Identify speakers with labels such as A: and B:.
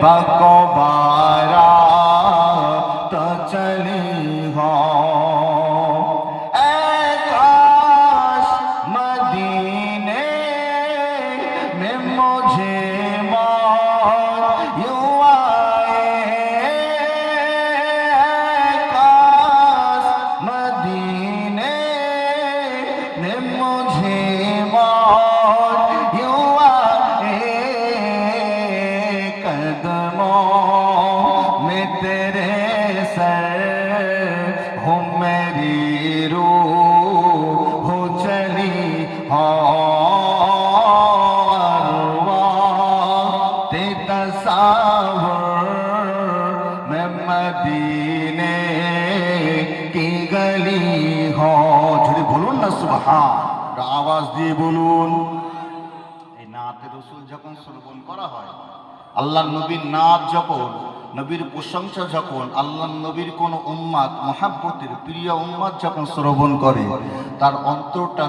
A: बको बारा तो चली हो काश मदीने में मुझे मौत यूं आए काश मदीने में मुझे मौत यूं आए कदमों में तेरे सर हो मेरी रूह हो चली हो ते तस्वुर में मदीने की गली हो যদি বলুন না সুবহান আওয়াজ দিয়ে বলুন এই নাতে রাসূল যখন শ্রবণ করা হয় আল্লাহর নবীর নাত যখন নবীর প্রশংসা যখন আল্লাহর নবীর কোন উম্মত মহব্বতের প্রিয় উম্মত যখন শ্রবণ করে তার অন্তরটা